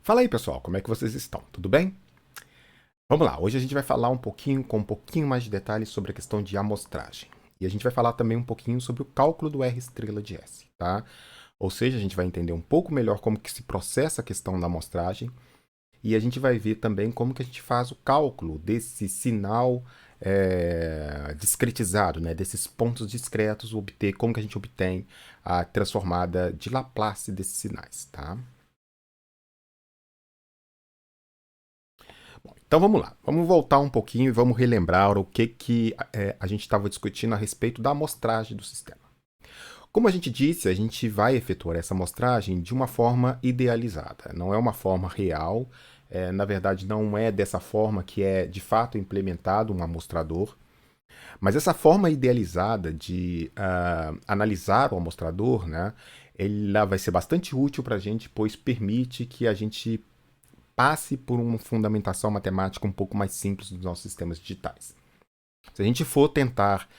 Fala aí, pessoal, como é que vocês estão? Tudo bem? Vamos lá, hoje a gente vai falar com um pouquinho mais de detalhes sobre a questão de amostragem. E a gente vai falar também um pouquinho sobre o cálculo do R estrela de S, tá? Ou seja, a gente vai entender um pouco melhor como que se processa a questão da amostragem e a gente vai ver também como que a gente faz o cálculo desse sinal discretizado, né? Desses pontos discretos, como que a gente obtém a transformada de Laplace desses sinais, tá? Então vamos lá, vamos voltar um pouquinho e vamos relembrar o que a gente estava discutindo a respeito da amostragem do sistema. Como a gente disse, a gente vai efetuar essa amostragem de uma forma idealizada, não é uma forma real, na verdade não é dessa forma que é de fato implementado um amostrador, mas essa forma idealizada de analisar o amostrador, né, ela vai ser bastante útil para a gente, pois permite que a gente passe por uma fundamentação matemática um pouco mais simples dos nossos sistemas digitais. Se a gente for tentar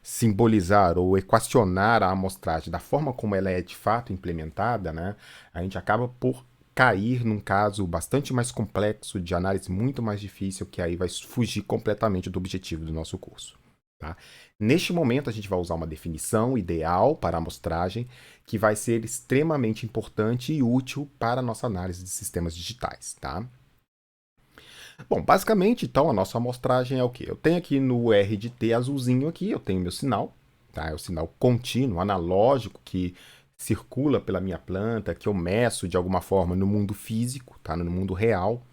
simbolizar ou equacionar a amostragem da forma como ela é de fato implementada, né, a gente acaba por cair num caso bastante mais complexo, de análise muito mais difícil, que aí vai fugir completamente do objetivo do nosso curso. Tá? Neste momento, a gente vai usar uma definição ideal para a amostragem, que vai ser extremamente importante e útil para a nossa análise de sistemas digitais. Tá? Bom, basicamente, então, a nossa amostragem é o quê? Eu tenho aqui no R de T azulzinho aqui, eu tenho meu sinal, tá? É o sinal contínuo, analógico, que circula pela minha planta, que eu meço de alguma forma no mundo físico, tá? No mundo real.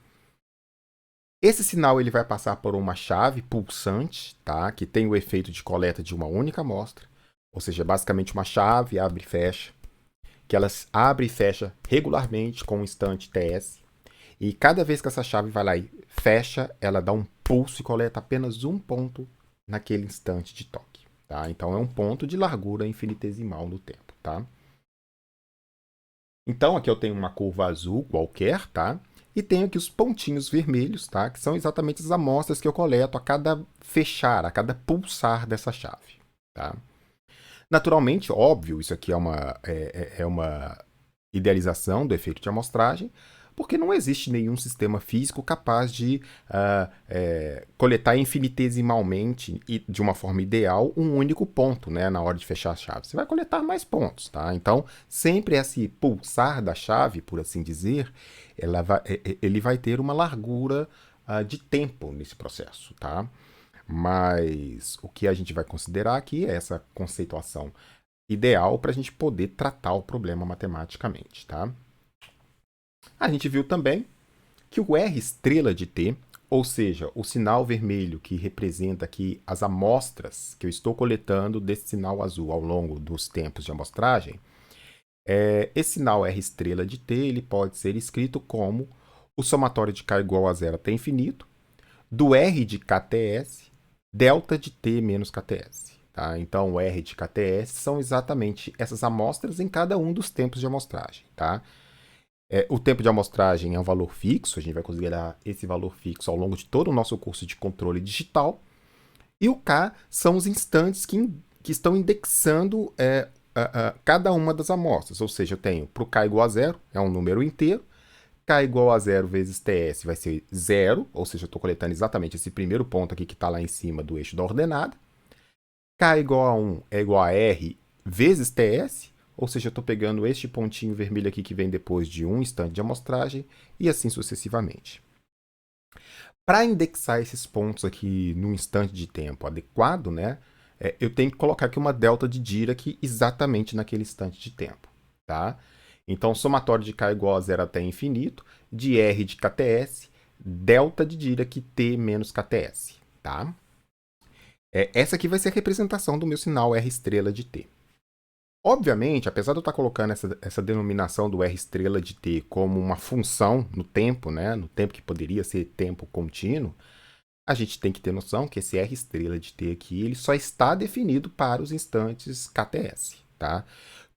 Esse sinal ele vai passar por uma chave pulsante, tá? Que tem o efeito de coleta de uma única amostra, ou seja, basicamente uma chave abre e fecha, que ela abre e fecha regularmente com um instante TS. E cada vez que essa chave vai lá e fecha, ela dá um pulso e coleta apenas um ponto naquele instante de toque. Tá? Então é um ponto de largura infinitesimal no tempo. Tá? Então aqui eu tenho uma curva azul qualquer, tá? E tenho aqui os pontinhos vermelhos, tá? Que são exatamente as amostras que eu coleto a cada fechar, a cada pulsar dessa chave. Tá? Naturalmente, óbvio, isso aqui é uma idealização do efeito de amostragem, porque não existe nenhum sistema físico capaz de coletar infinitesimalmente e de uma forma ideal um único ponto, né, na hora de fechar a chave. Você vai coletar mais pontos, tá? Então, sempre esse pulsar da chave, por assim dizer, ele vai ter uma largura de tempo nesse processo, tá? Mas o que a gente vai considerar aqui é essa conceituação ideal para a gente poder tratar o problema matematicamente, tá? A gente viu também que o R estrela de T, ou seja, o sinal vermelho que representa aqui as amostras que eu estou coletando desse sinal azul ao longo dos tempos de amostragem, esse sinal R estrela de T ele pode ser escrito como o somatório de K igual a zero até infinito, do R de KTS, delta de T menos KTS. Tá? Então, o R de KTS são exatamente essas amostras em cada um dos tempos de amostragem. Tá? O tempo de amostragem é um valor fixo, a gente vai considerar esse valor fixo ao longo de todo o nosso curso de controle digital. E o K são os instantes que estão indexando cada uma das amostras. Ou seja, eu tenho para o K igual a zero, é um número inteiro. K igual a zero vezes TS vai ser zero, ou seja, eu estou coletando exatamente esse primeiro ponto aqui que está lá em cima do eixo da ordenada. K igual a 1 é igual a R vezes TS, ou seja, eu estou pegando este pontinho vermelho aqui que vem depois de um instante de amostragem, e assim sucessivamente. Para indexar esses pontos aqui no instante de tempo adequado, né, eu tenho que colocar aqui uma delta de Dirac exatamente naquele instante de tempo. Tá? Então, somatório de K igual a zero até infinito, de R de KTS, delta de Dirac T menos KTS. Tá? Essa aqui vai ser a representação do meu sinal R estrela de T. Obviamente, apesar de eu estar colocando essa denominação do R estrela de T como uma função no tempo, né, no tempo que poderia ser tempo contínuo, a gente tem que ter noção que esse R estrela de T aqui ele só está definido para os instantes KTS. Tá?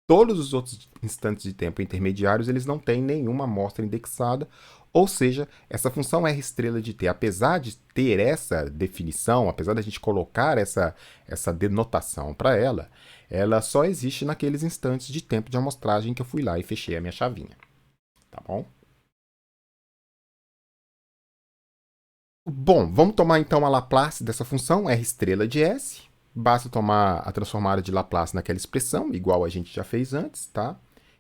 Todos os outros instantes de tempo intermediários eles não têm nenhuma amostra indexada, Ou seja, essa função R estrela de t, apesar de ter essa definição, apesar da gente colocar essa denotação para ela, ela só existe naqueles instantes de tempo de amostragem que eu fui lá e fechei a minha chavinha. Tá bom? Bom, vamos tomar então a Laplace dessa função, R estrela de S. Basta tomar a transformada de Laplace naquela expressão, igual a gente já fez antes, tá?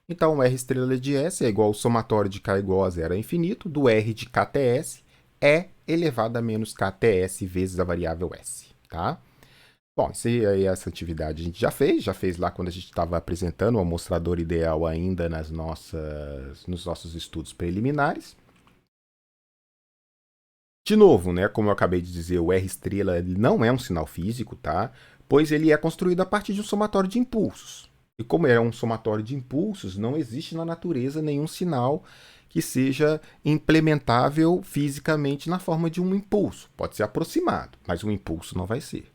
Então, R estrela de S é igual ao somatório de k igual a zero a infinito, do R de kts, E elevado a menos kts vezes a variável S, tá? Bom, essa atividade a gente já fez lá quando a gente estava apresentando o amostrador ideal ainda nos nossos estudos preliminares. De novo, né, como eu acabei de dizer, o R estrela ele não é um sinal físico, tá? Pois ele é construído a partir de um somatório de impulsos. E como é um somatório de impulsos, não existe na natureza nenhum sinal que seja implementável fisicamente na forma de um impulso. Pode ser aproximado, mas um impulso não vai ser.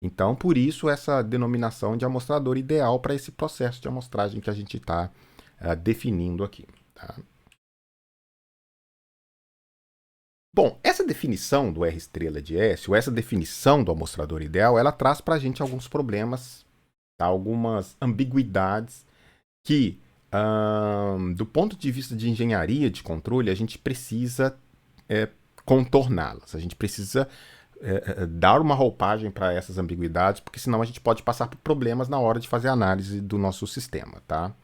Então, por isso, essa denominação de amostrador ideal para esse processo de amostragem que a gente está definindo aqui. Tá? Bom, essa definição do R estrela de S, ou essa definição do amostrador ideal, ela traz para a gente alguns problemas, tá? Algumas ambiguidades que, do ponto de vista de engenharia de controle, a gente precisa contorná-las. A gente precisa dar uma roupagem para essas ambiguidades, porque senão a gente pode passar por problemas na hora de fazer a análise do nosso sistema, tá?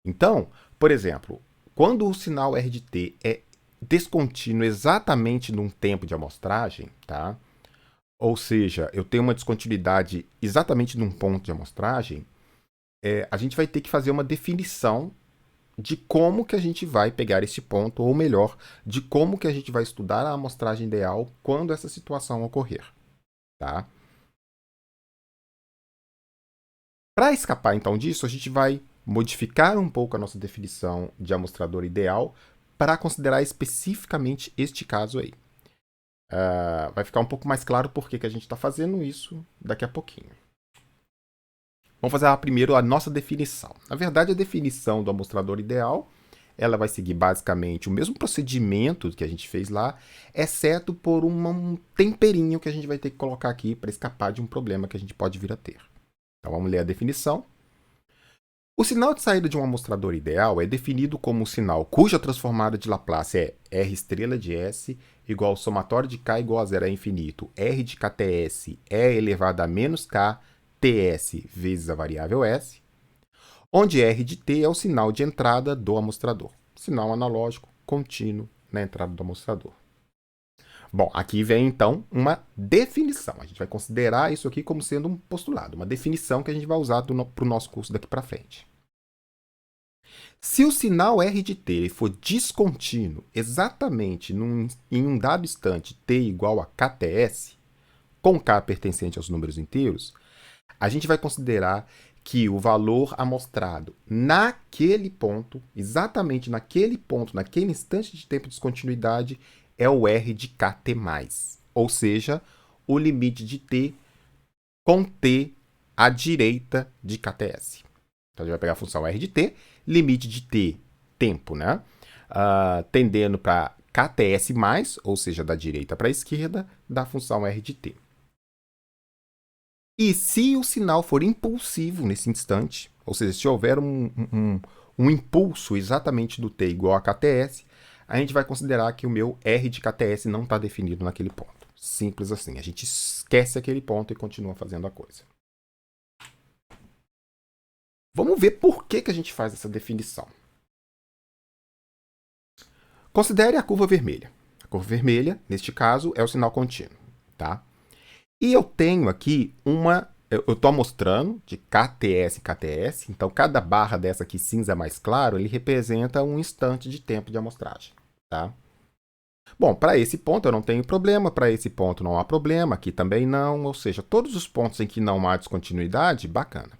Então, por exemplo, quando o sinal R de t é descontínuo exatamente num tempo de amostragem, tá? Ou seja, eu tenho uma descontinuidade exatamente num ponto de amostragem, a gente vai ter que fazer uma definição de como que a gente vai pegar esse ponto, ou melhor, de como que a gente vai estudar a amostragem ideal quando essa situação ocorrer, tá? Para escapar então disso, a gente vai modificar um pouco a nossa definição de amostrador ideal para considerar especificamente este caso aí. Vai ficar um pouco mais claro por que a gente está fazendo isso daqui a pouquinho. Vamos fazer primeiro a nossa definição. Na verdade, a definição do amostrador ideal, ela vai seguir basicamente o mesmo procedimento que a gente fez lá, exceto por um temperinho que a gente vai ter que colocar aqui para escapar de um problema que a gente pode vir a ter. Então vamos ler a definição. O sinal de saída de um amostrador ideal é definido como um sinal cuja transformada de Laplace é R estrela de S igual ao somatório de k igual a zero a infinito, R de kts E elevado a menos k ts vezes a variável S, onde R de t é o sinal de entrada do amostrador. Sinal analógico contínuo na entrada do amostrador. Bom, aqui vem então uma definição. A gente vai considerar isso aqui como sendo um postulado, uma definição que a gente vai usar para o nosso curso daqui para frente. Se o sinal R de t for descontínuo exatamente em um dado instante t igual a kts, com k pertencente aos números inteiros, a gente vai considerar que o valor amostrado naquele ponto, exatamente naquele ponto, naquele instante de tempo de descontinuidade, é o R de kt+, ou seja, o limite de t com t à direita de kts. Então, a gente vai pegar a função R de t, limite de t, tempo, né? Tendendo para kts+, ou seja, da direita para a esquerda, da função R de t. E se o sinal for impulsivo nesse instante, ou seja, se houver um impulso exatamente do t igual a kts, a gente vai considerar que o meu R de kts não está definido naquele ponto. Simples assim. A gente esquece aquele ponto e continua fazendo a coisa. Vamos ver por que a gente faz essa definição. Considere a curva vermelha. A curva vermelha, neste caso, é o sinal contínuo, tá? E eu tenho aqui eu estou mostrando de KTS em KTS, então cada barra dessa aqui cinza mais claro, ele representa um instante de tempo de amostragem, tá? Bom, para esse ponto eu não tenho problema, para esse ponto não há problema, aqui também não, ou seja, todos os pontos em que não há descontinuidade, bacana.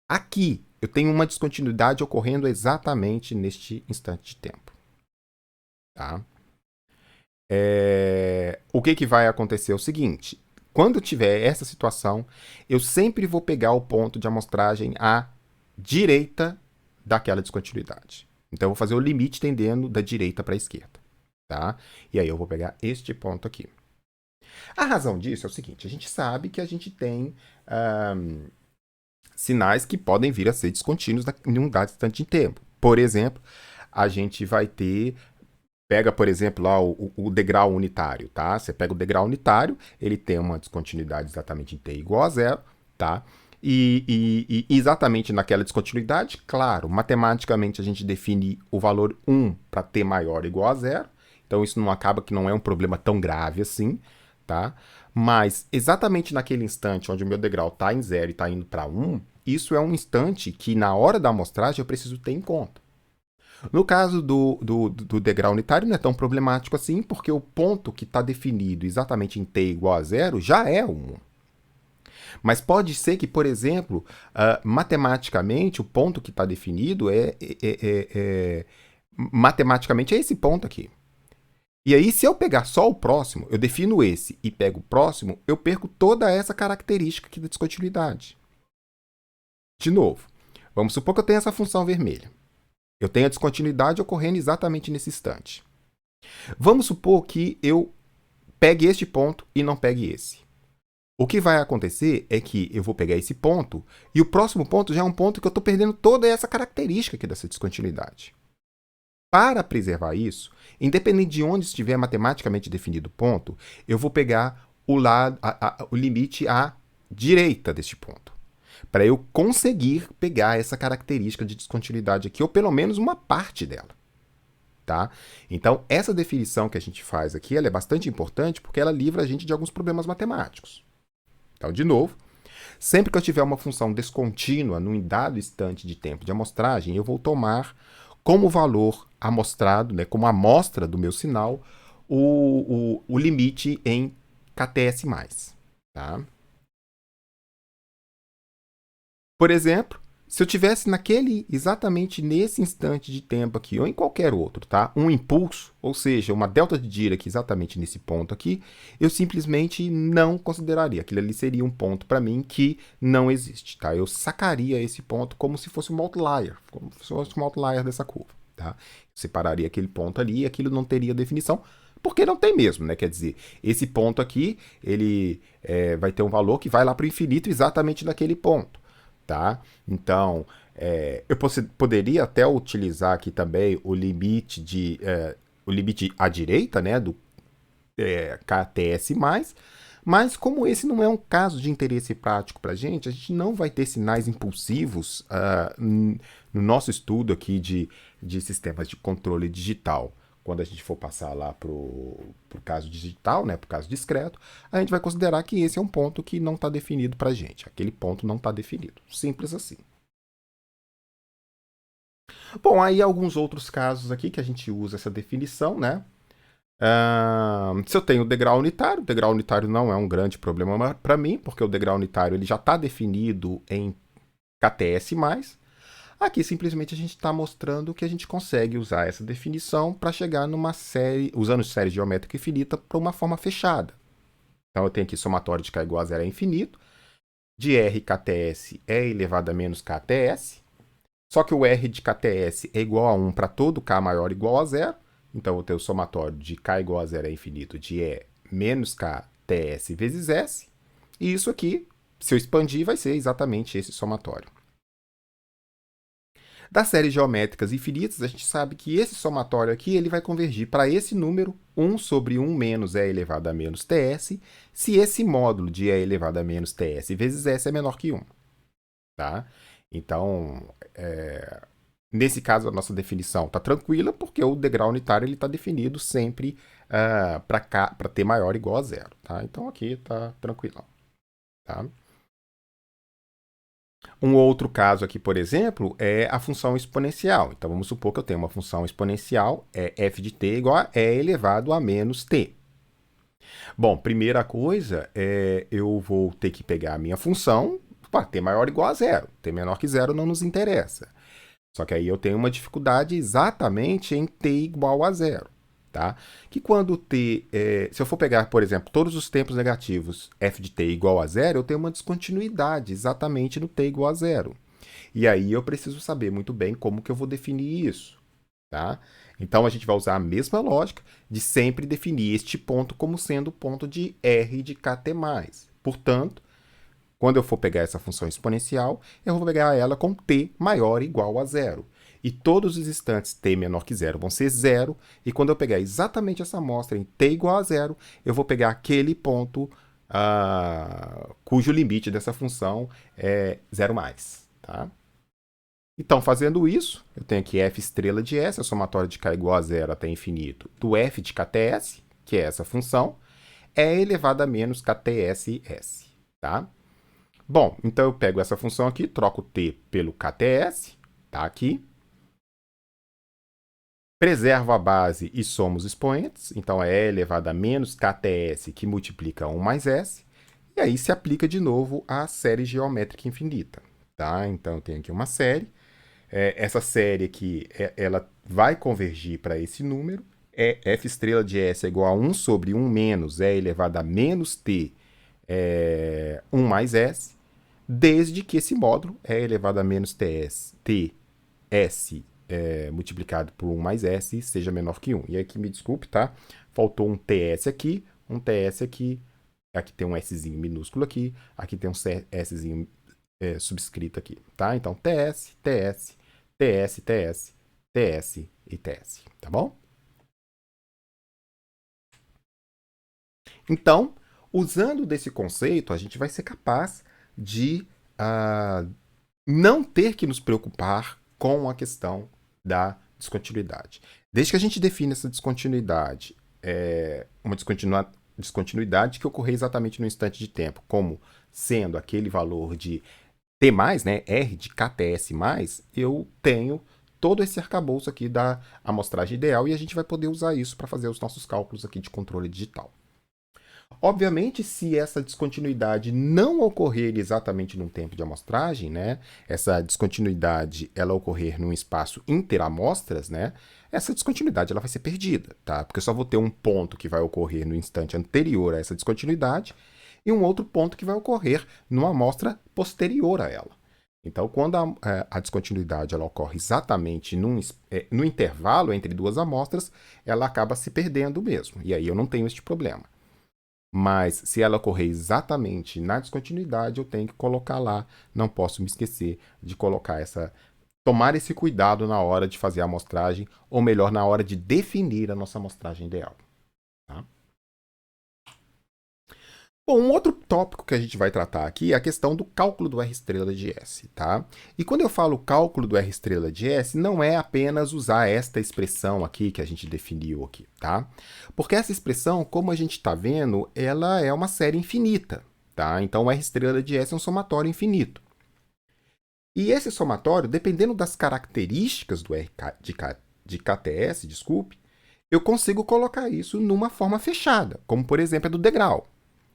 Aqui eu tenho uma descontinuidade ocorrendo exatamente neste instante de tempo, tá? O que vai acontecer é o seguinte, quando eu tiver essa situação, eu sempre vou pegar o ponto de amostragem à direita daquela descontinuidade. Então, eu vou fazer o limite tendendo da direita para a esquerda. Tá? E aí eu vou pegar este ponto aqui. A razão disso é o seguinte, a gente sabe que a gente tem sinais que podem vir a ser descontínuos em um dado instante de tempo. Por exemplo, a gente vai ter, pega, por exemplo, lá o degrau unitário, tá? Você pega o degrau unitário, ele tem uma descontinuidade exatamente em t igual a zero, tá? E exatamente naquela descontinuidade, claro, matematicamente a gente define o valor 1 para t maior ou igual a zero, então isso não acaba que não é um problema tão grave assim, tá? Mas exatamente naquele instante onde o meu degrau está em 0 e está indo para 1, isso é um instante que na hora da amostragem eu preciso ter em conta. No caso do degrau unitário não é tão problemático assim, porque o ponto que está definido exatamente em t igual a zero já é 1. Mas pode ser que, por exemplo, matematicamente o ponto que está definido matematicamente é esse ponto aqui. E aí, se eu pegar só o próximo, eu defino esse e pego o próximo, eu perco toda essa característica aqui da descontinuidade. De novo, vamos supor que eu tenho essa função vermelha. Eu tenho a descontinuidade ocorrendo exatamente nesse instante. Vamos supor que eu pegue este ponto e não pegue esse. O que vai acontecer é que eu vou pegar esse ponto e o próximo ponto já é um ponto que eu estou perdendo toda essa característica aqui dessa descontinuidade. Para preservar isso, independente de onde estiver matematicamente definido o ponto, eu vou pegar o limite à direita deste ponto, para eu conseguir pegar essa característica de descontinuidade aqui, ou pelo menos uma parte dela. Tá? Então, essa definição que a gente faz aqui ela é bastante importante porque ela livra a gente de alguns problemas matemáticos. Então, de novo, sempre que eu tiver uma função descontínua num dado instante de tempo de amostragem, eu vou tomar como valor amostrado, né, como amostra do meu sinal, o limite em kts+. Tá? Por exemplo, se eu tivesse exatamente nesse instante de tempo aqui, ou em qualquer outro, tá? Um impulso, ou seja, uma delta de Dirac exatamente nesse ponto aqui, eu simplesmente não consideraria. Aquilo ali seria um ponto para mim que não existe, tá? Eu sacaria esse ponto como se fosse um outlier, como se fosse um outlier dessa curva, tá? Separaria aquele ponto ali e aquilo não teria definição, porque não tem mesmo, né? Quer dizer, esse ponto aqui, ele vai ter um valor que vai lá para o infinito exatamente naquele ponto. Tá? Então, eu poderia até utilizar aqui também o limite à direita, né, do KTS+, mas como esse não é um caso de interesse prático para a gente não vai ter sinais impulsivos no nosso estudo aqui de sistemas de controle digital. Quando a gente for passar lá para o caso digital, né, para o caso discreto, a gente vai considerar que esse é um ponto que não está definido para a gente. Aquele ponto não está definido. Simples assim. Bom, aí alguns outros casos aqui que a gente usa essa definição, né? Se eu tenho o degrau unitário não é um grande problema para mim, porque o degrau unitário ele já está definido em KTS+. Aqui simplesmente a gente está mostrando que a gente consegue usar essa definição para chegar numa série, usando série geométrica infinita para uma forma fechada. Então eu tenho aqui somatório de k igual a zero é infinito, de r KTS é elevado a menos KTS, só que o r de KTS é igual a 1 para todo k maior ou igual a zero, então eu vou ter o somatório de k igual a zero é infinito de e menos KTS vezes s, e isso aqui, se eu expandir, vai ser exatamente esse somatório. Das séries geométricas infinitas, a gente sabe que esse somatório aqui ele vai convergir para esse número 1 sobre 1 menos e elevado a menos ts, se esse módulo de e elevado a menos ts vezes s é menor que 1. Tá? Então, nesse caso, a nossa definição está tranquila, porque o degrau unitário está definido sempre para t maior ou igual a zero. Tá? Então, aqui está tranquilo. Tá? Um outro caso aqui, por exemplo, é a função exponencial. Então, vamos supor que eu tenho uma função exponencial, f de t igual a e elevado a menos t. Bom, primeira coisa, eu vou ter que pegar a minha função para t maior ou igual a zero. T menor que zero não nos interessa. Só que aí eu tenho uma dificuldade exatamente em t igual a zero. Tá? Que quando t, se eu for pegar, por exemplo, todos os tempos negativos f de t igual a zero, eu tenho uma descontinuidade exatamente no t igual a zero. E aí eu preciso saber muito bem como que eu vou definir isso. tá? Então, a gente vai usar a mesma lógica de sempre definir este ponto como sendo o ponto de R de kt+. Portanto, quando eu for pegar essa função exponencial, eu vou pegar ela com t maior ou igual a zero. E todos os instantes t menor que zero vão ser zero. E quando eu pegar exatamente essa amostra em t igual a zero, eu vou pegar aquele ponto cujo limite dessa função é zero mais. Tá? Então, fazendo isso, eu tenho aqui f estrela de s, a somatória de k igual a zero até infinito, do f de kts, que é essa função, é elevado a menos ktss. Tá? Bom, então eu pego essa função aqui, troco t pelo kts, tá aqui. Preservo a base e somo os expoentes, então é e elevado a menos kts que multiplica 1 mais s, e aí se aplica de novo a série geométrica infinita. Tá? Então eu tenho aqui uma série, essa série aqui ela vai convergir para esse número, f estrela de s é igual a 1 sobre 1 menos e elevado a menos t 1 mais s, desde que esse módulo é elevado a menos ts multiplicado por 1 mais s seja menor que 1. E aqui, me desculpe, tá? Faltou um ts aqui, aqui tem um szinho minúsculo aqui tem um szinho subscrito aqui, tá? Então, ts, ts, ts, ts, ts e ts, tá bom? Então, usando desse conceito, a gente vai ser capaz de não ter que nos preocupar com a questão da descontinuidade. Desde que a gente define essa descontinuidade, uma descontinuidade que ocorrer exatamente no instante de tempo, como sendo aquele valor de t+, né, R de kts+, eu tenho todo esse arcabouço aqui da amostragem ideal e a gente vai poder usar isso para fazer os nossos cálculos aqui de controle digital. Obviamente, se essa descontinuidade não ocorrer exatamente num tempo de amostragem, né, essa descontinuidade ela ocorrer num espaço interamostras, né, essa descontinuidade ela vai ser perdida, tá? Porque eu só vou ter um ponto que vai ocorrer no instante anterior a essa descontinuidade e um outro ponto que vai ocorrer numa amostra posterior a ela. Então, quando a descontinuidade ela ocorre exatamente no intervalo entre duas amostras, ela acaba se perdendo mesmo. E aí eu não tenho este problema. Mas se ela ocorrer exatamente na descontinuidade, eu tenho que colocar lá. Não posso me esquecer de colocar tomar esse cuidado na hora de fazer a amostragem, ou melhor, na hora de definir a nossa amostragem ideal. Tá? Bom, um outro tópico que a gente vai tratar aqui é a questão do cálculo do R estrela de S, tá? E quando eu falo cálculo do R estrela de S, não é apenas usar esta expressão aqui que a gente definiu aqui, tá? Porque essa expressão, como a gente está vendo, ela é uma série infinita, tá? Então, o R estrela de S é um somatório infinito. E esse somatório, dependendo das características do R de KTS, desculpe, eu consigo colocar isso numa forma fechada, como por exemplo a do degrau.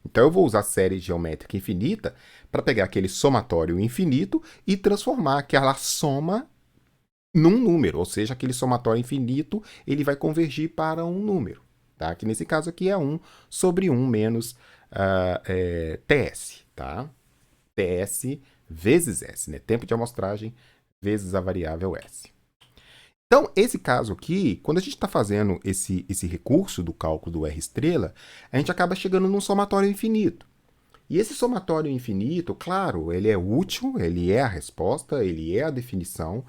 Então, eu vou usar a série geométrica infinita para pegar aquele somatório infinito e transformar aquela soma num número, ou seja, aquele somatório infinito ele vai convergir para um número. Tá? Que nesse caso aqui é 1 sobre 1 menos ts. Tá? ts vezes s, né? Tempo de amostragem vezes a variável s. Então, esse caso aqui, quando a gente está fazendo esse recurso do cálculo do R estrela, a gente acaba chegando num somatório infinito. E esse somatório infinito, claro, ele é útil, ele é a resposta, ele é a definição,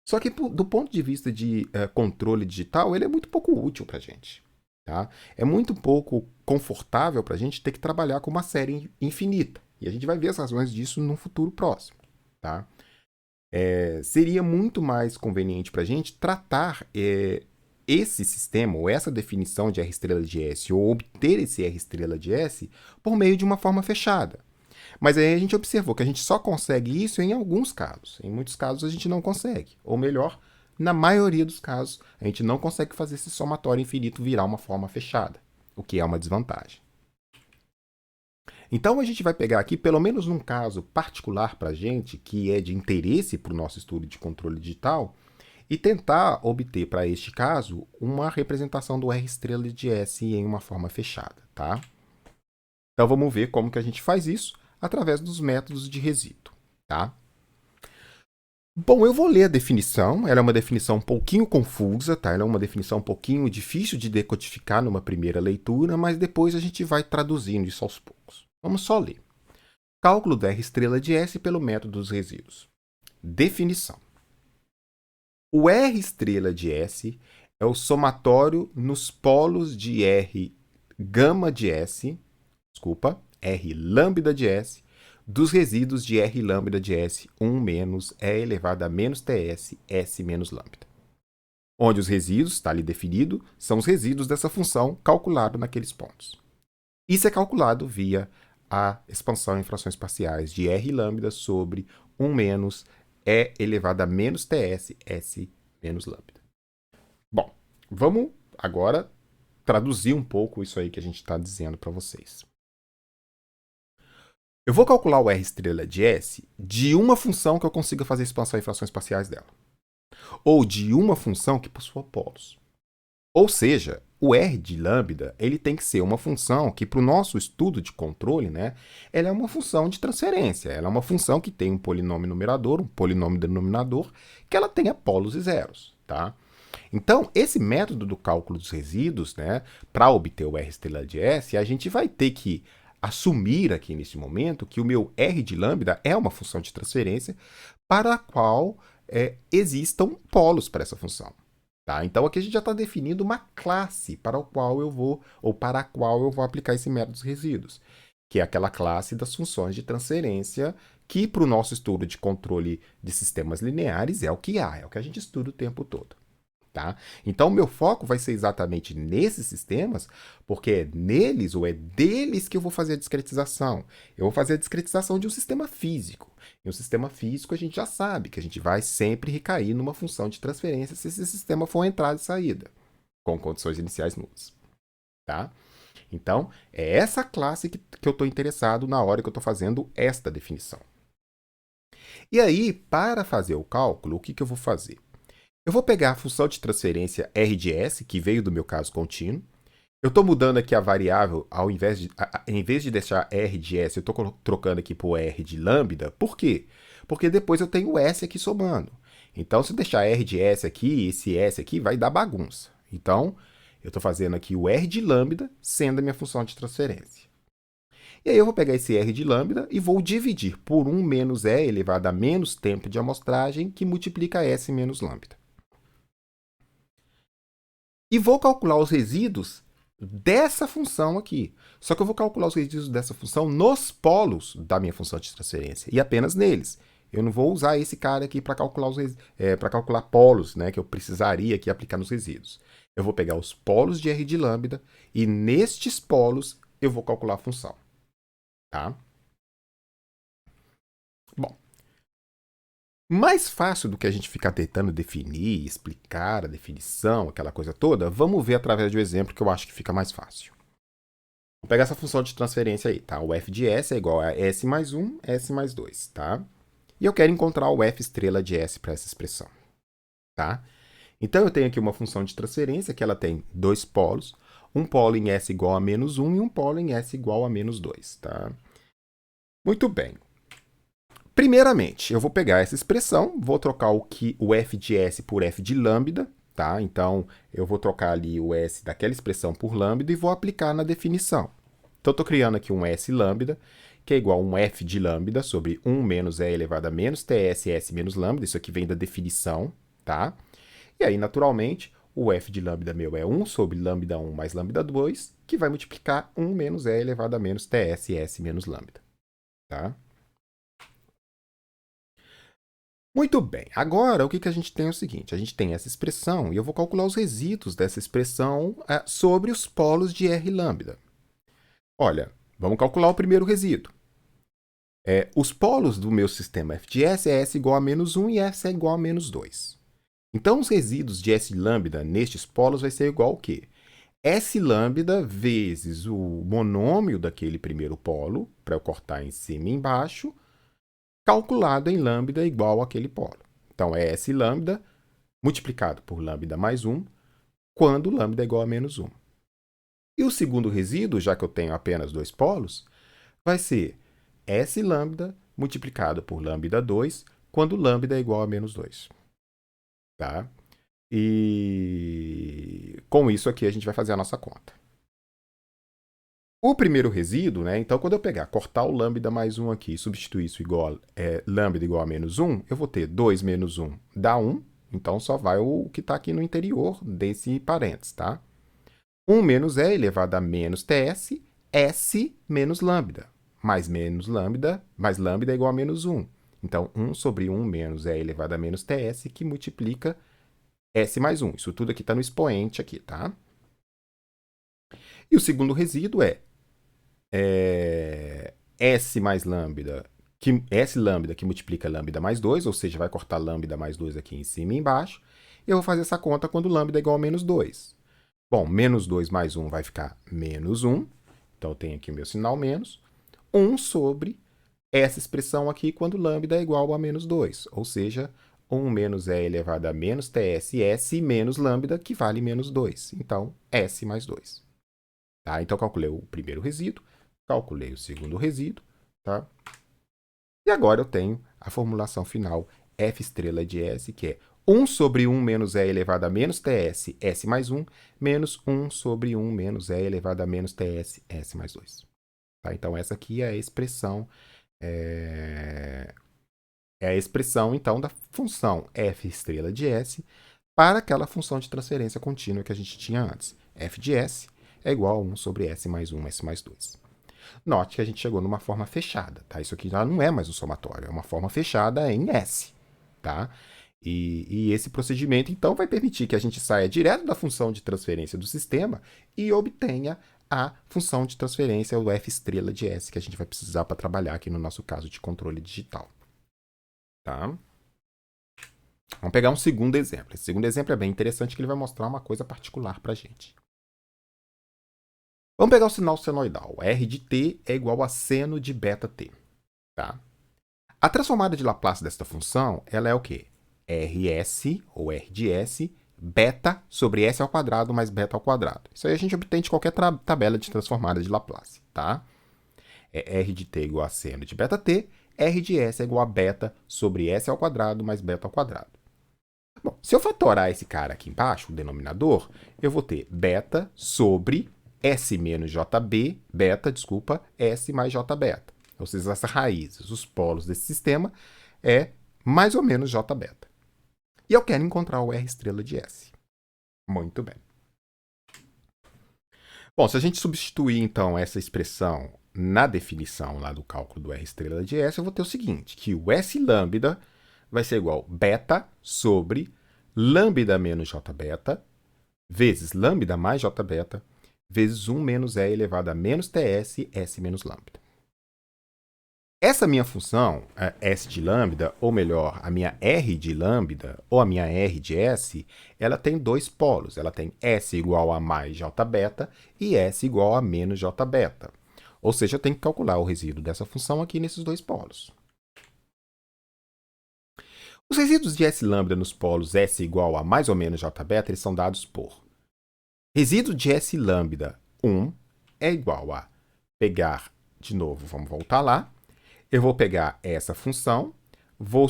só que do ponto de vista de controle digital, ele é muito pouco útil para a gente. Tá? É muito pouco confortável para a gente ter que trabalhar com uma série infinita. E a gente vai ver as razões disso no futuro próximo. Tá? Seria muito mais conveniente para a gente tratar esse sistema, ou essa definição de R estrela de S, ou obter esse R estrela de S, por meio de uma forma fechada. Mas aí a gente observou que a gente só consegue isso em alguns casos. Em muitos casos a gente não consegue. Ou melhor, na maioria dos casos, a gente não consegue fazer esse somatório infinito virar uma forma fechada, o que é uma desvantagem. Então, a gente vai pegar aqui, pelo menos num caso particular para a gente, que é de interesse para o nosso estudo de controle digital, e tentar obter para este caso uma representação do R estrela de S em uma forma fechada. Tá? Então, vamos ver como que a gente faz isso através dos métodos de resíduo. Tá? Bom, eu vou ler a definição. Ela é uma definição um pouquinho confusa, tá? Ela é uma definição um pouquinho difícil de decodificar numa primeira leitura, mas depois a gente vai traduzindo isso aos poucos. Vamos só ler. Cálculo da R estrela de S pelo método dos resíduos. Definição. O R estrela de S é o somatório nos polos de R gama de S, R lambda de S, dos resíduos de R lambda de S 1 menos E elevado a menos TS S menos lambda. Onde os resíduos, está ali definido, são os resíduos dessa função calculado naqueles pontos. Isso é calculado via a expansão em frações parciais de R lambda sobre 1 menos E elevado a menos TS S menos lambda. Bom, vamos agora traduzir um pouco isso aí que a gente está dizendo para vocês. Eu vou calcular o R estrela de S de uma função que eu consiga fazer expansão em frações parciais dela. Ou de uma função que possua polos. Ou seja, o R de lambda ele tem que ser uma função que, para o nosso estudo de controle, ela é uma função de transferência. Ela é uma função que tem um polinômio numerador, um polinômio denominador, que ela tenha polos e zeros. Tá? Então, esse método do cálculo dos resíduos, para obter o R estrela de S, a gente vai ter que assumir aqui nesse momento que o meu R de lambda é uma função de transferência para a qual existam polos para essa função. Tá? Então aqui a gente já está definindo uma classe para a qual eu vou aplicar esse método dos resíduos, que é aquela classe das funções de transferência que para o nosso estudo de controle de sistemas lineares é o que é o que a gente estuda o tempo todo. Tá? Então, o meu foco vai ser exatamente nesses sistemas, porque é neles ou é deles que eu vou fazer a discretização. Eu vou fazer a discretização de um sistema físico. E um sistema físico a gente já sabe que a gente vai sempre recair numa função de transferência se esse sistema for entrada e saída, com condições iniciais nulas. Tá? Então, é essa classe que eu estou interessado na hora que eu estou fazendo esta definição. E aí, para fazer o cálculo, o que eu vou fazer? Eu vou pegar a função de transferência R de S, que veio do meu caso contínuo. Eu estou mudando aqui a variável, em vez de deixar R de S, eu estou trocando aqui por R de lambda. Por quê? Porque depois eu tenho o S aqui somando. Então, se eu deixar R de S aqui, esse S aqui vai dar bagunça. Então, eu estou fazendo aqui o R de lambda sendo a minha função de transferência. E aí eu vou pegar esse R de lambda e vou dividir por 1 menos E elevado a menos tempo de amostragem, que multiplica S menos lambda. E vou calcular os resíduos dessa função aqui. Só que eu vou calcular os resíduos dessa função nos polos da minha função de transferência, e apenas neles. Eu não vou usar esse cara aqui para calcular, calcular polos, que eu precisaria aqui aplicar nos resíduos. Eu vou pegar os polos de R de lambda e nestes polos eu vou calcular a função. Tá? Bom, mais fácil do que a gente ficar tentando definir, explicar a definição, aquela coisa toda, vamos ver através de um exemplo que eu acho que fica mais fácil. Vou pegar essa função de transferência aí, tá? O f de S é igual a S mais 1, S mais 2, tá? E eu quero encontrar o f estrela de S para essa expressão, tá? Então, eu tenho aqui uma função de transferência que ela tem dois polos, um polo em S igual a menos 1 e um polo em S igual a menos 2, tá? Muito bem. Primeiramente, eu vou pegar essa expressão, vou trocar o f de S por f de lambda, tá? Então, eu vou trocar ali o S daquela expressão por lambda e vou aplicar na definição. Então, eu estou criando aqui um S lambda, que é igual a um f de lambda sobre 1 menos E elevado a menos TS S menos lambda. Isso aqui vem da definição, tá? E aí, naturalmente, o f de lambda meu é 1 sobre lambda 1 mais lambda 2, que vai multiplicar 1 menos E elevado a menos TS S menos lambda, tá? Muito bem, agora o que a gente tem é o seguinte, a gente tem essa expressão e eu vou calcular os resíduos dessa expressão sobre os polos de R lambda. Olha, vamos calcular o primeiro resíduo. Os polos do meu sistema f de S é S igual a menos 1 e S é igual a menos 2. Então, os resíduos de S lambda nestes polos vai ser igual ao quê? S lambda vezes o monômio daquele primeiro polo, para eu cortar em cima e embaixo, calculado em lambda igual àquele polo. Então, é S lambda multiplicado por lambda mais 1, quando lambda é igual a menos 1. E o segundo resíduo, já que eu tenho apenas dois polos, vai ser S lambda multiplicado por lambda 2, quando lambda é igual a menos 2. Tá? E com isso aqui a gente vai fazer a nossa conta. O primeiro resíduo, né? Então, quando eu pegar, cortar o lambda mais 1 aqui e substituir isso igual lambda igual a menos 1, eu vou ter 2 menos 1 dá 1. Então, só vai o que está aqui no interior desse parênteses, tá? 1 menos e elevado a menos ts, s menos lambda. Mais lambda é igual a menos 1. Então, 1 sobre 1 menos e elevado a menos ts, que multiplica s mais 1. Isso tudo aqui está no expoente aqui, tá? E o segundo resíduo é S mais lambda, S lambda que multiplica lambda mais 2, ou seja, vai cortar lambda mais 2 aqui em cima e embaixo. E eu vou fazer essa conta quando lambda é igual a menos 2. Bom, menos 2 mais 1 vai ficar menos 1. Então, eu tenho aqui o meu sinal menos. 1 sobre essa expressão aqui quando lambda é igual a menos 2. Ou seja, 1 menos e elevado a menos TSS menos lambda, que vale menos 2. Então, S mais 2. Tá? Então, calculei o primeiro resíduo, calculei o segundo resíduo, tá? E agora eu tenho a formulação final f estrela de S, que é 1 sobre 1 menos e elevado a menos ts, s mais 1, menos 1 sobre 1 menos e elevado a menos ts, s mais 2. Tá? Então, essa aqui é a expressão, então, da função f estrela de S para aquela função de transferência contínua que a gente tinha antes. F de S é igual a 1 sobre S mais 1, S mais 2. Note que a gente chegou numa forma fechada, tá? Isso aqui já não é mais um somatório, é uma forma fechada em S, tá? E esse procedimento, então, vai permitir que a gente saia direto da função de transferência do sistema e obtenha a função de transferência, o f estrela de S, que a gente vai precisar para trabalhar aqui no nosso caso de controle digital. Tá? Vamos pegar um segundo exemplo. Esse segundo exemplo é bem interessante, que ele vai mostrar uma coisa particular para a gente. Vamos pegar o sinal senoidal. R de t é igual a seno de beta t. Tá? A transformada de Laplace desta função, ela é o quê? Rs, ou R de S, beta sobre S ao quadrado mais beta ao quadrado. Isso aí a gente obtém de qualquer tabela de transformada de Laplace. Tá? É R de t igual a seno de beta t, R de S é igual a beta sobre S ao quadrado mais beta ao quadrado. Bom, se eu fatorar esse cara aqui embaixo, o denominador, eu vou ter beta sobre S menos JB, S mais J beta. Ou seja, as raízes, os polos desse sistema é mais ou menos J beta. E eu quero encontrar o R estrela de S. Muito bem. Bom, se a gente substituir, então, essa expressão na definição lá do cálculo do R estrela de S, eu vou ter o seguinte, que o S lambda vai ser igual a beta sobre lambda menos J beta vezes lambda mais J beta vezes 1 menos E elevado a menos TS, S menos lambda. Essa minha função, a S de lambda, ou melhor, a minha R de lambda, ou a minha R de S, ela tem dois polos. Ela tem S igual a mais J beta e S igual a menos J beta. Ou seja, eu tenho que calcular o resíduo dessa função aqui nesses dois polos. Os resíduos de S lambda nos polos S igual a mais ou menos J beta, eles são dados por resíduo de S lambda 1 é igual a pegar, de novo, vamos voltar lá, eu vou pegar essa função, vou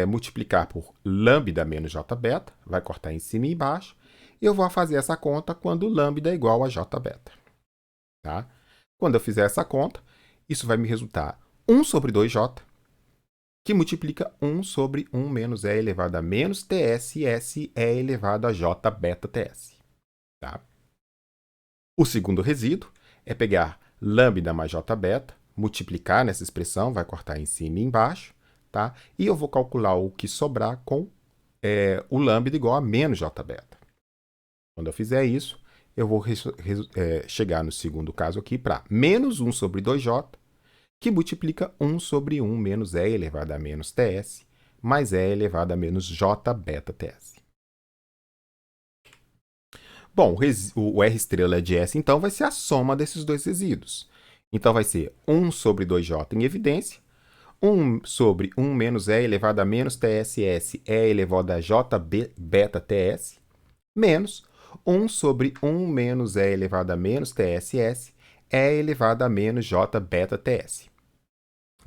multiplicar por lambda menos J beta, vai cortar em cima e embaixo, e eu vou fazer essa conta quando lambda é igual a J beta. Tá? Quando eu fizer essa conta, isso vai me resultar 1 sobre 2J, que multiplica 1 sobre 1 menos E elevado a menos TSS E elevado a J beta TS. Tá? O segundo resíduo é pegar lambda mais J beta, multiplicar nessa expressão, vai cortar em cima e embaixo, tá? E eu vou calcular o que sobrar com o lambda igual a menos J beta. Quando eu fizer isso, eu vou chegar no segundo caso aqui para menos 1 sobre 2J, que multiplica 1 sobre 1 menos E elevado a menos TS, mais E elevado a menos J beta TS. Bom, o R estrela de S, então, vai ser a soma desses dois resíduos. Então, vai ser 1 sobre 2J em evidência, 1 sobre 1 menos E elevado a menos TSS E elevado a J beta TS, menos 1 sobre 1 menos E elevado a menos TSS E elevado a menos J beta TS.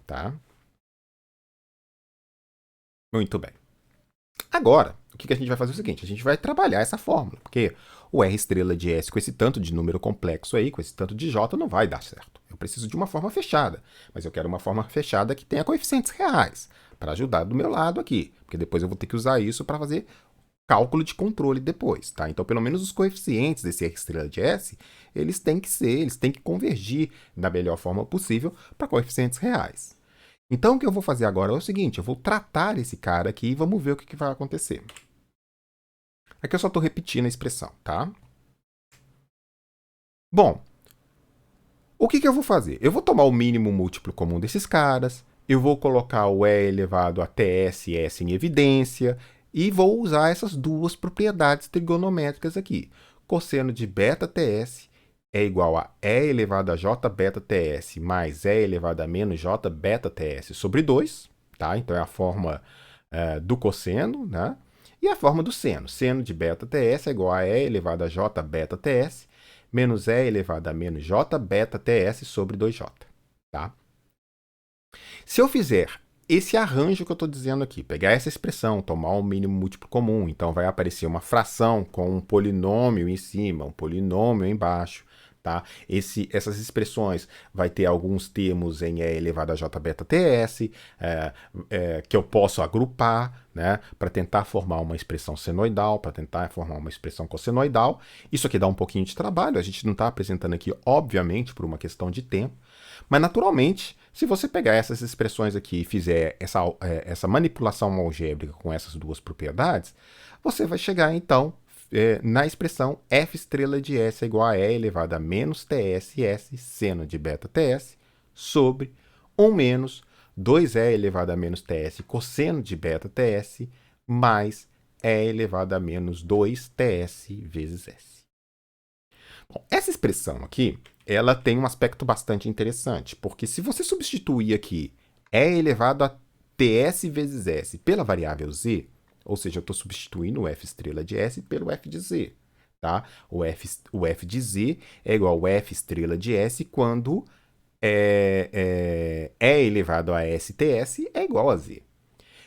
Tá? Muito bem. Agora, o que a gente vai fazer é o seguinte, a gente vai trabalhar essa fórmula, porque o R estrela de S com esse tanto de número complexo aí, com esse tanto de J, não vai dar certo. Eu preciso de uma forma fechada, mas eu quero uma forma fechada que tenha coeficientes reais, para ajudar do meu lado aqui, porque depois eu vou ter que usar isso para fazer cálculo de controle depois, tá? Então, pelo menos os coeficientes desse R estrela de S, eles têm que convergir da melhor forma possível para coeficientes reais. Então, o que eu vou fazer agora é o seguinte, eu vou tratar esse cara aqui e vamos ver o que vai acontecer. Aqui eu só estou repetindo a expressão, tá? Bom, o que eu vou fazer? Eu vou tomar o mínimo múltiplo comum desses caras, eu vou colocar o E elevado a TS e S em evidência, e vou usar essas duas propriedades trigonométricas aqui. Cosseno de beta TS é igual a E elevado a J beta TS mais E elevado a menos J beta TS sobre 2, tá? Então é a forma do cosseno, né? E a forma do seno. Seno de beta TS é igual a E elevado a J beta TS menos E elevado a menos J beta TS sobre 2J, tá? Se eu fizer esse arranjo que eu estou dizendo aqui, pegar essa expressão, tomar um mínimo múltiplo comum, então vai aparecer uma fração com um polinômio em cima, um polinômio embaixo, tá? Essas expressões vai ter alguns termos em E elevado a J beta TS, que eu posso agrupar, né, para tentar formar uma expressão senoidal, para tentar formar uma expressão cossenoidal. Isso aqui dá um pouquinho de trabalho, a gente não está apresentando aqui, obviamente, por uma questão de tempo, mas naturalmente, se você pegar essas expressões aqui e fizer essa manipulação algébrica com essas duas propriedades, você vai chegar então na expressão f estrela de S é igual a E elevado a menos TSS seno de beta TS sobre 1 menos 2E elevado a menos TS cosseno de beta TS mais E elevado a menos 2TS vezes S. Bom, essa expressão aqui, ela tem um aspecto bastante interessante, porque se você substituir aqui E elevado a TS vezes S pela variável Z, ou seja, eu estou substituindo o F estrela de S pelo F de Z, tá? O F de Z é igual ao F estrela de S quando E elevado a STS é igual a Z.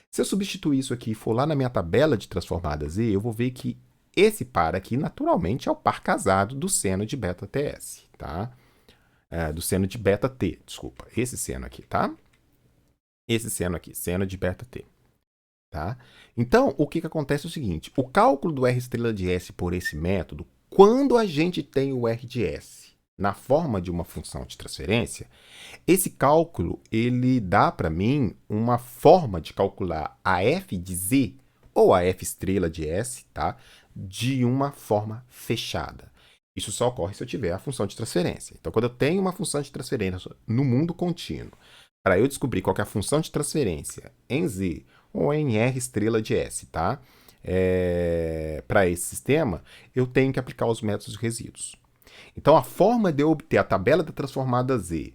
Se eu substituir isso aqui e for lá na minha tabela de transformada Z, eu vou ver que esse par aqui, naturalmente, é o par casado do seno de beta TS, tá? Do seno de beta T, desculpa. Esse seno aqui, tá? Esse seno aqui, seno de beta T. Tá? Então, o que acontece é o seguinte, o cálculo do R estrela de S por esse método, quando a gente tem o R de S na forma de uma função de transferência, esse cálculo ele dá para mim uma forma de calcular a f de z ou a f estrela de S, tá? De uma forma fechada. Isso só ocorre se eu tiver a função de transferência. Então, quando eu tenho uma função de transferência no mundo contínuo, para eu descobrir qual é a função de transferência em z ou em r estrela de S, tá? Para esse sistema, eu tenho que aplicar os métodos de resíduos. Então, a forma de eu obter a tabela da transformada Z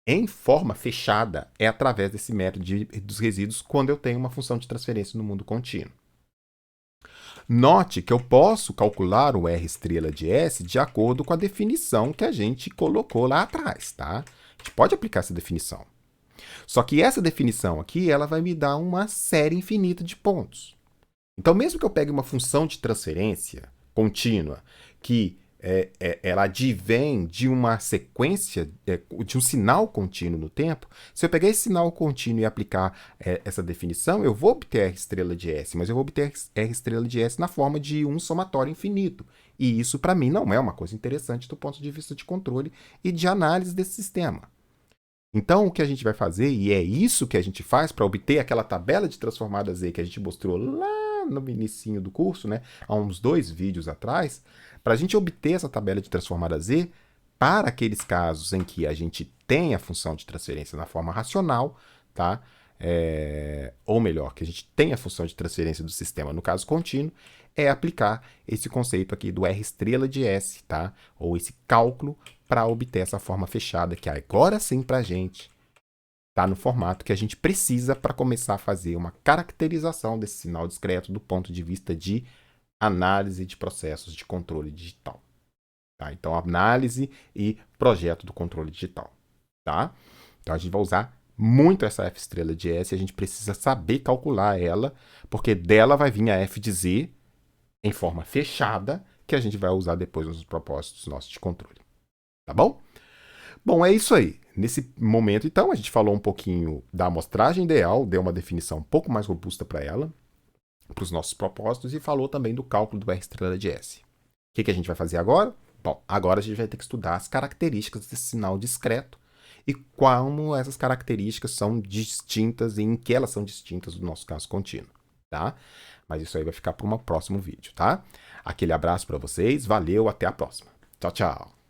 em forma fechada é através desse método dos resíduos quando eu tenho uma função de transferência no mundo contínuo. Note que eu posso calcular o R estrela de S de acordo com a definição que a gente colocou lá atrás, tá? A gente pode aplicar essa definição. Só que essa definição aqui, ela vai me dar uma série infinita de pontos. Então, mesmo que eu pegue uma função de transferência contínua que ela advém de uma sequência, de um sinal contínuo no tempo, se eu pegar esse sinal contínuo e aplicar essa definição, eu vou obter R estrela de S, mas eu vou obter R estrela de S na forma de um somatório infinito. E isso, para mim, não é uma coisa interessante do ponto de vista de controle e de análise desse sistema. Então, o que a gente vai fazer, e é isso que a gente faz para obter aquela tabela de transformada Z que a gente mostrou lá no inicinho do curso, né, há uns 2 vídeos atrás, para a gente obter essa tabela de transformada Z, para aqueles casos em que a gente tem a função de transferência na forma racional, tá? Ou melhor, que a gente tem a função de transferência do sistema no caso contínuo, é aplicar esse conceito aqui do R estrela de S, tá? Ou esse cálculo para obter essa forma fechada, que agora sim para a gente está no formato que a gente precisa para começar a fazer uma caracterização desse sinal discreto do ponto de vista de análise de processos de controle digital. Tá? Então, análise e projeto do controle digital. Tá? Então, a gente vai usar muito essa f estrela de S, a gente precisa saber calcular ela, porque dela vai vir a f de z em forma fechada, que a gente vai usar depois nos propósitos nossos de controle. Tá bom? Bom, é isso aí. Nesse momento, então, a gente falou um pouquinho da amostragem ideal, deu uma definição um pouco mais robusta para ela, para os nossos propósitos, e falou também do cálculo do R estrela de S. O que a gente vai fazer agora? Bom, agora a gente vai ter que estudar as características desse sinal discreto e como essas características são distintas e em que elas são distintas do nosso caso contínuo, tá? Mas isso aí vai ficar para um próximo vídeo, tá? Aquele abraço para vocês, valeu, até a próxima. Tchau, tchau.